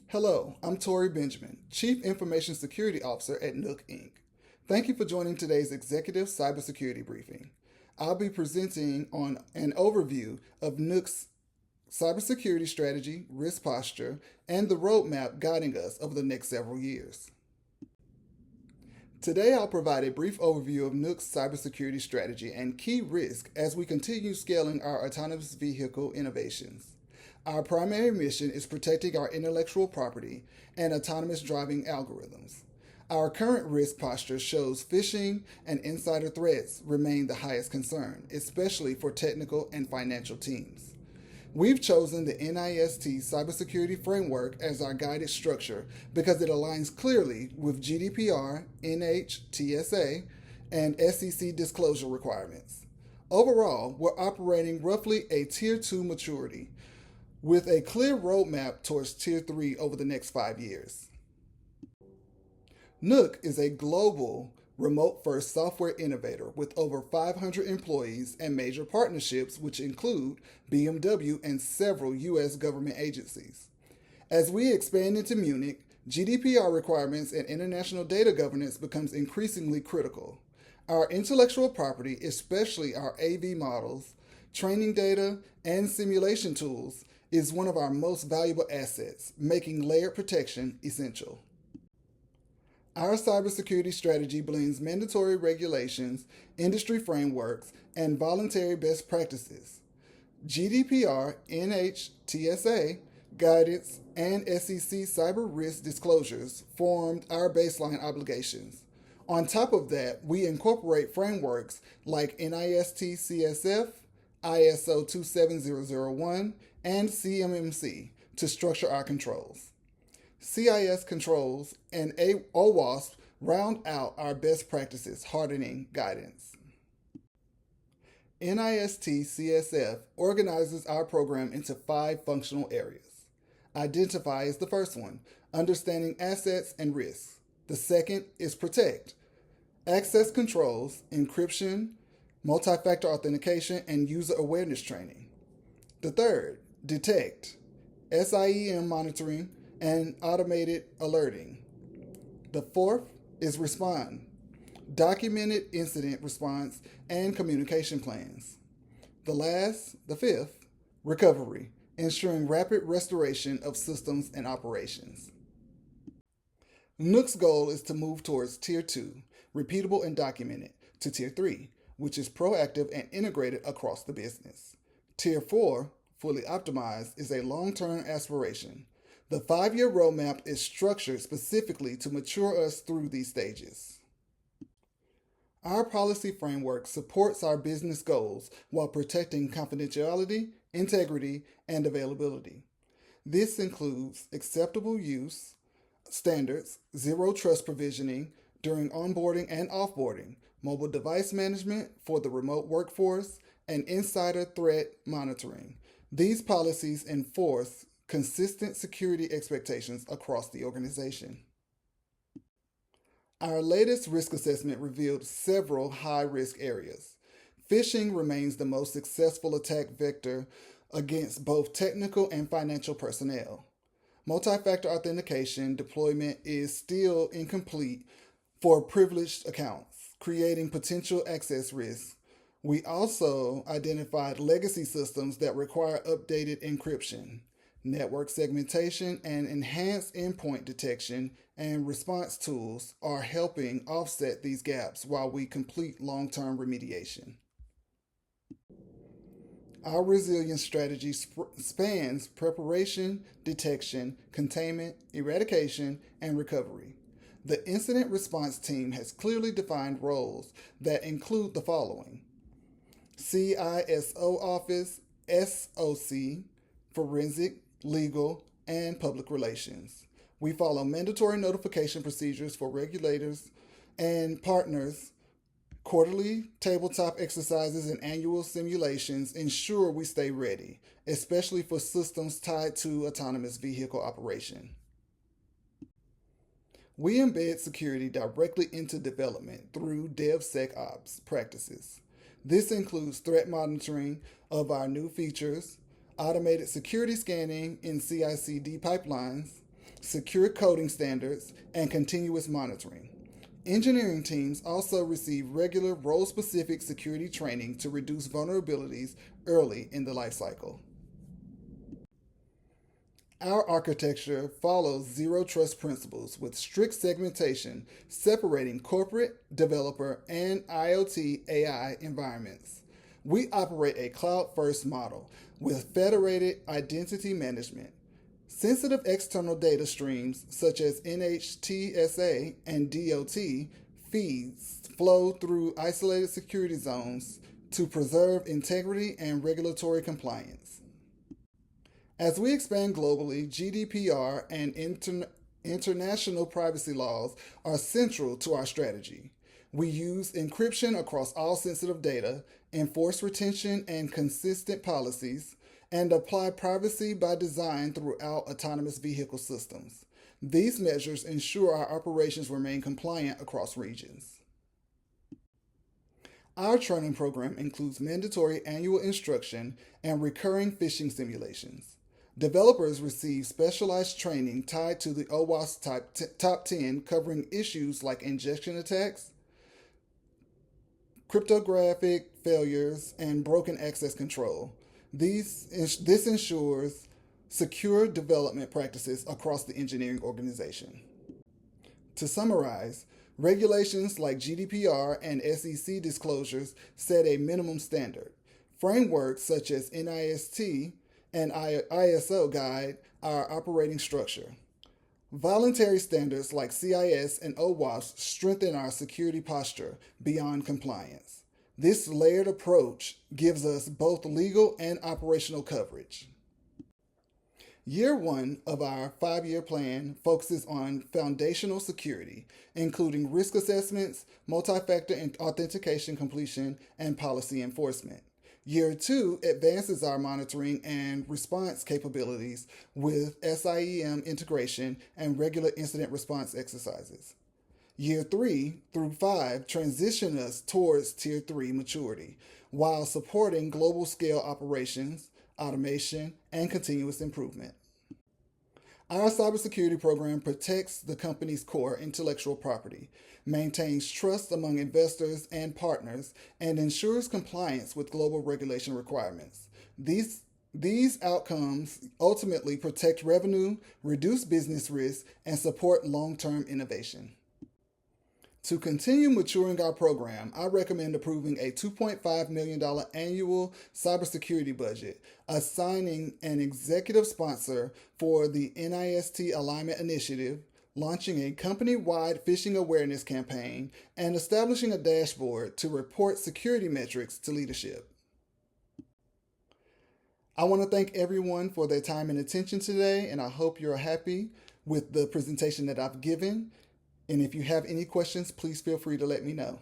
Hello, I'm Tori Benjamin, Chief Information Security Officer at Nook Inc. Thank you for joining today's Executive Cybersecurity Briefing. I'll be presenting on an overview of Nook's cybersecurity strategy, risk posture, and the roadmap guiding us over the next several years. Today, I'll provide a brief overview of Nook's cybersecurity strategy and key risks as we continue scaling our autonomous vehicle innovations. Our primary mission is protecting our intellectual property and autonomous driving algorithms. Our current risk posture shows phishing and insider threats remain the highest concern, especially for technical and financial teams. We've chosen the NIST Cybersecurity Framework as our guided structure because it aligns clearly with GDPR, NHTSA, and SEC disclosure requirements. Overall, we're operating roughly a Tier 2 maturity, with a clear roadmap towards Tier 3 over the next 5 years. Nook is a global remote-first software innovator with over 500 employees and major partnerships which include BMW and several U.S. government agencies. As we expand into Munich, GDPR requirements and international data governance becomes increasingly critical. Our intellectual property, especially our AV models, training data, and simulation tools, is one of our most valuable assets, making layered protection essential. Our cybersecurity strategy blends mandatory regulations, industry frameworks, and voluntary best practices. GDPR, NHTSA guidance, and SEC cyber risk disclosures formed our baseline obligations. On top of that, we incorporate frameworks like NIST CSF, ISO 27001, and CMMC to structure our controls. CIS controls and OWASP round out our best practices hardening guidance. NIST CSF organizes our program into 5 functional areas. Identify is the first one, understanding assets and risks. The second is protect. Access controls, encryption, multi-factor authentication, and user awareness training. The third, detect, SIEM monitoring, and automated alerting. The fourth is respond, documented incident response and communication plans. The fifth, recovery, ensuring rapid restoration of systems and operations. Nook's goal is to move towards Tier 2, repeatable and documented, to Tier 3, which is proactive and integrated across the business. Tier 4, fully optimized, is a long-term aspiration. The 5-year roadmap is structured specifically to mature us through these stages. Our policy framework supports our business goals while protecting confidentiality, integrity, and availability. This includes acceptable use standards, zero trust provisioning during onboarding and offboarding, mobile device management for the remote workforce, and insider threat monitoring. These policies enforce consistent security expectations across the organization. Our latest risk assessment revealed several high-risk areas. Phishing remains the most successful attack vector against both technical and financial personnel. Multi-factor authentication deployment is still incomplete for privileged accounts, creating potential access risks. We also identified legacy systems that require updated encryption. Network segmentation and enhanced endpoint detection and response tools are helping offset these gaps while we complete long-term remediation. Our resilience strategy spans preparation, detection, containment, eradication, and recovery. The incident response team has clearly defined roles that include the following: CISO office, SOC, forensic, legal, and public relations. We follow mandatory notification procedures for regulators and partners. Quarterly tabletop exercises and annual simulations ensure we stay ready, especially for systems tied to autonomous vehicle operation. We embed security directly into development through DevSecOps practices. This includes threat monitoring of our new features, automated security scanning in CI/CD pipelines, secure coding standards, and continuous monitoring. Engineering teams also receive regular role-specific security training to reduce vulnerabilities early in the lifecycle. Our architecture follows zero trust principles with strict segmentation separating corporate, developer, and IoT AI environments. We operate a cloud first model with federated identity management. Sensitive external data streams such as NHTSA and DOT feeds flow through isolated security zones to preserve integrity and regulatory compliance. As we expand globally, GDPR and international privacy laws are central to our strategy. We use encryption across all sensitive data, enforce retention and consistent policies, and apply privacy by design throughout autonomous vehicle systems. These measures ensure our operations remain compliant across regions. Our training program includes mandatory annual instruction and recurring phishing simulations. Developers receive specialized training tied to the OWASP Top 10 covering issues like injection attacks, cryptographic failures, and broken access control. This ensures secure development practices across the engineering organization. To summarize, regulations like GDPR and SEC disclosures set a minimum standard. Frameworks such as NIST and ISO guide our operating structure. Voluntary standards like CIS and OWASP strengthen our security posture beyond compliance. This layered approach gives us both legal and operational coverage. Year 1 of our 5-year plan focuses on foundational security, including risk assessments, multi-factor authentication completion, and policy enforcement. Year 2 advances our monitoring and response capabilities with SIEM integration and regular incident response exercises. Year 3 through 5 transition us towards Tier 3 maturity while supporting global scale operations, automation, and continuous improvement. Our cybersecurity program protects the company's core intellectual property, maintains trust among investors and partners, and ensures compliance with global regulation requirements. These outcomes ultimately protect revenue, reduce business risk, and support long-term innovation. To continue maturing our program, I recommend approving a $2.5 million annual cybersecurity budget, assigning an executive sponsor for the NIST Alignment Initiative, launching a company-wide phishing awareness campaign, and establishing a dashboard to report security metrics to leadership. I want to thank everyone for their time and attention today, and I hope you're happy with the presentation that I've given. And if you have any questions, please feel free to let me know.